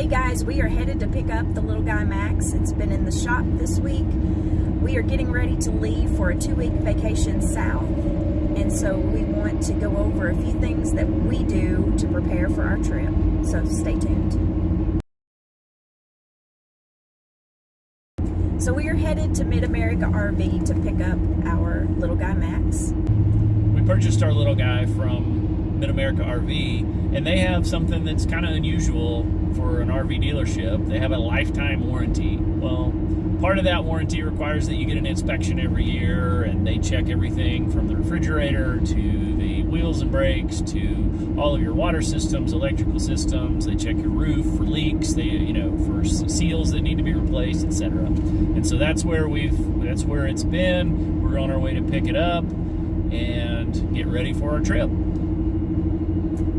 Hey guys, we are headed to pick up the little guy Max. It's been in the shop this week. We are getting ready to leave for a 2-week vacation south. And so we want to go over a few things that we do to prepare for our trip. So stay tuned. So we are headed to Mid-America RV to pick up our little guy Max. We purchased our little guy from Mid-America RV, and they have something that's kind of unusual for an RV dealership. They have a lifetime warranty. Well, part of that warranty requires that you get an inspection every year, and they check everything from the refrigerator to the wheels and brakes to all of your water systems, electrical systems. They check your roof for leaks, for seals that need to be replaced, etc. And so that's where it's been. We're on our way to pick it up and get ready for our trip.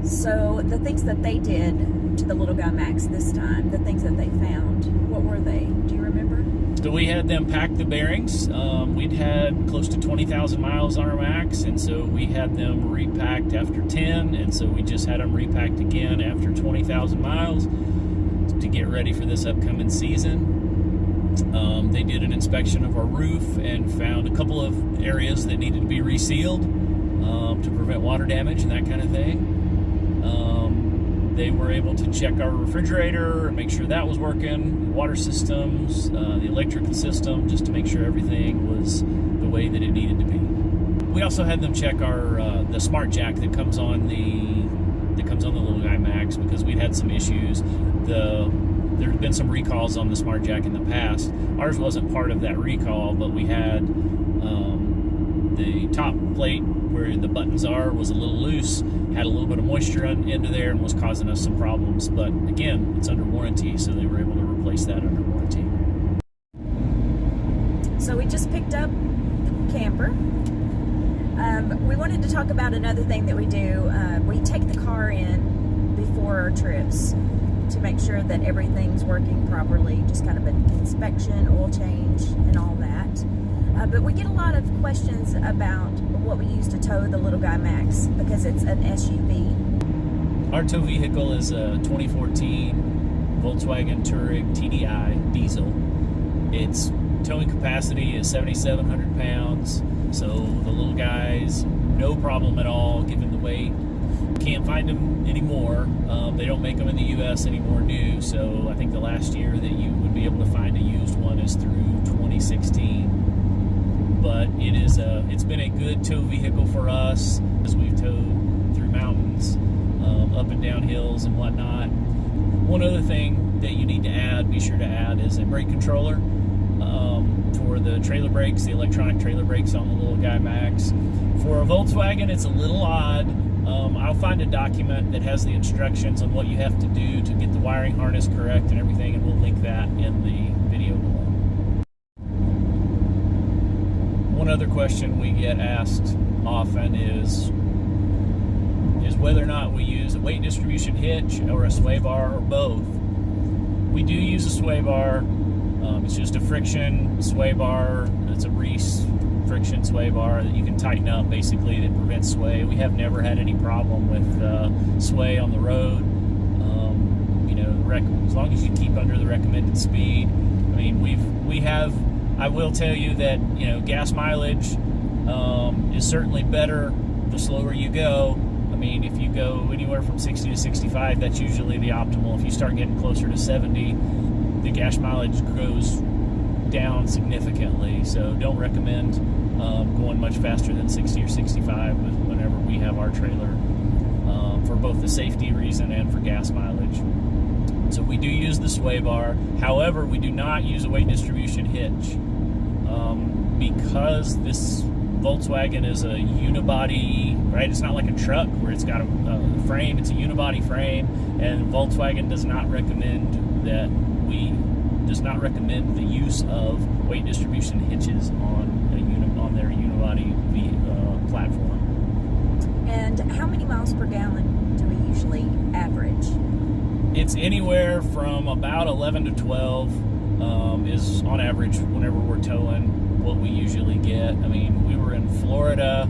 So the things that they did to the little guy Max this time, the things that they found, what were they? Do you remember? So we had them pack the bearings. We'd had close to 20,000 miles on our Max, and so we had them repacked after 10, and so we just had them repacked again after 20,000 miles to get ready for this upcoming season. They did an inspection of our roof and found a couple of areas that needed to be resealed to prevent water damage and that kind of thing. They were able to check our refrigerator and make sure that was working, water systems, the electrical system, just to make sure everything was the way that it needed to be. We also had them check our the smart jack that comes on the little guy Max, because we'd had some issues. There had been some recalls on the smart jack in the past. Ours wasn't part of that recall, but we had the top plate where the buttons are was a little loose, had a little bit of moisture into there, and was causing us some problems. But again, it's under warranty, so they were able to replace that under warranty. So we just picked up the camper. We wanted to talk about another thing that we do. We take the car in before our trips to make sure that everything's working properly, just kind of an inspection, oil change, and all that. But we get a lot of questions about what we use to tow the little guy Max, because it's an SUV. Our tow vehicle is a 2014 Volkswagen Touareg TDI diesel. Its towing capacity is 7,700 pounds, so the little guy's no problem at all given the weight. Can't find them anymore. They don't make them in the U.S. anymore new, so I think the last year that you would be able to find a used one is through 2016. But it's been a good tow vehicle for us as we've towed through mountains, up and down hills and whatnot. One other thing that you need to be sure to add, is a brake controller for the trailer brakes, the electronic trailer brakes on the little guy Max. For a Volkswagen, it's a little odd. I'll find a document that has the instructions on what you have to do to get the wiring harness correct and everything, and we'll link that in the video below. One other question we get asked often is whether or not we use a weight distribution hitch or a sway bar or both. We do use a sway bar. It's just a friction sway bar. It's a Reece friction sway bar that you can tighten up, basically, that prevents sway. We have never had any problem with sway on the road. As long as you keep under the recommended speed. I mean, I will tell you that, gas mileage is certainly better the slower you go. I mean, if you go anywhere from 60 to 65, that's usually the optimal. If you start getting closer to 70, the gas mileage goes down significantly. So don't recommend going much faster than 60 or 65 whenever we have our trailer, for both the safety reason and for gas mileage. So we do use the sway bar. However, we do not use a weight distribution hitch, because this Volkswagen is a unibody, right? It's not like a truck where it's got a frame. It's a unibody frame, and Volkswagen does not recommend the use of weight distribution hitches on their unibody platform. And how many miles per gallon do we usually average? It's anywhere from about 11 to 12 is on average whenever we're towing what we usually get. I mean, we were in Florida,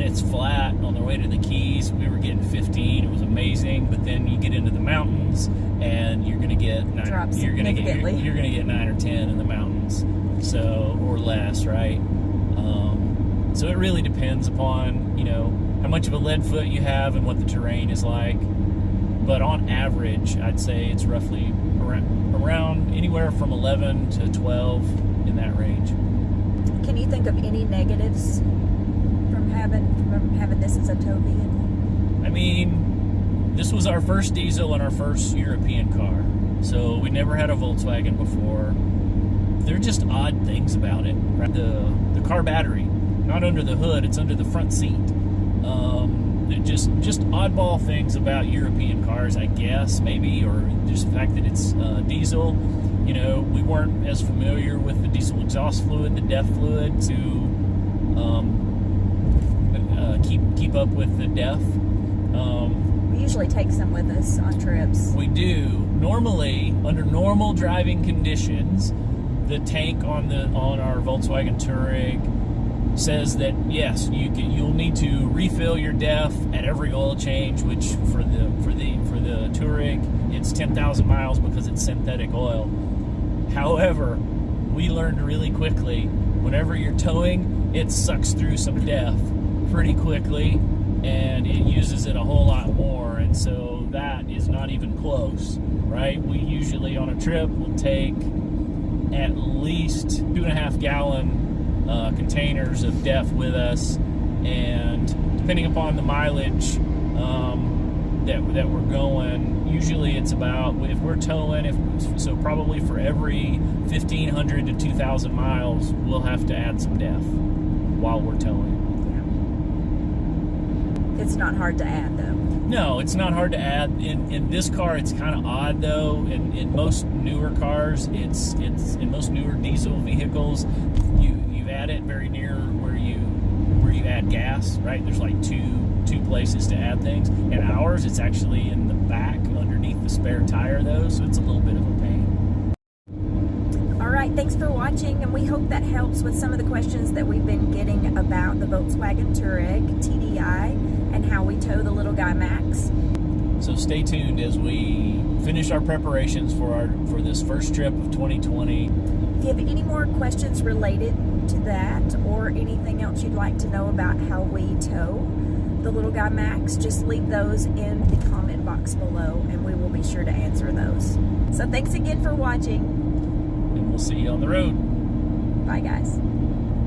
it's flat. On the way to the Keys, we were getting 15. It was amazing. But then you get into the mountains and you're going to get Drops you're gonna get significantly. you're gonna get 9 or 10 in the mountains, so or less, right? So it really depends upon how much of a lead foot you have and what the terrain is like. But on average, I'd say it's roughly around anywhere from 11 to 12 in that range. Can you think of any negatives from having this as a tow vehicle? I mean, this was our first diesel and our first European car, so we never had a Volkswagen before. There are just odd things about it. Right? The car battery, not under the hood, it's under the front seat. Just oddball things about European cars, I guess, maybe, or just the fact that it's diesel. We weren't as familiar with the diesel exhaust fluid, the DEF fluid, to keep up with the DEF. We usually take some with us on trips. We do. Normally, under normal driving conditions, the tank on our Volkswagen Touareg says that yes, you'll need to refill your DEF at every oil change, which for the Touareg it's 10,000 miles because it's synthetic oil. However, we learned really quickly whenever you're towing, it sucks through some DEF pretty quickly and it uses it a whole lot more, and so that is not even close, right? We usually on a trip will take at least 2.5 gallon containers of DEF with us, and depending upon the mileage that we're going, usually it's about, if we're towing, so probably for every 1,500 to 2,000 miles, we'll have to add some DEF while we're towing. Yeah. It's not hard to add, though. No, it's not hard to add. In this car, it's kind of odd, though. In most newer cars, it's in most newer diesel vehicles, you add it very near where you add gas, right? There's like two places to add things. In ours, it's actually in the back underneath the spare tire, though, so it's a little bit of a pain. All right, thanks for watching, and we hope that helps with some of the questions that we've been getting about the Volkswagen Touareg TDI and how we tow the little guy Max. So stay tuned as we finish our preparations for this first trip of 2020. If you have any more questions related to that or anything else you'd like to know about how we tow the little guy Max, just leave those in the comment box below and we will be sure to answer those. So thanks again for watching. And we'll see you on the road. Bye, guys.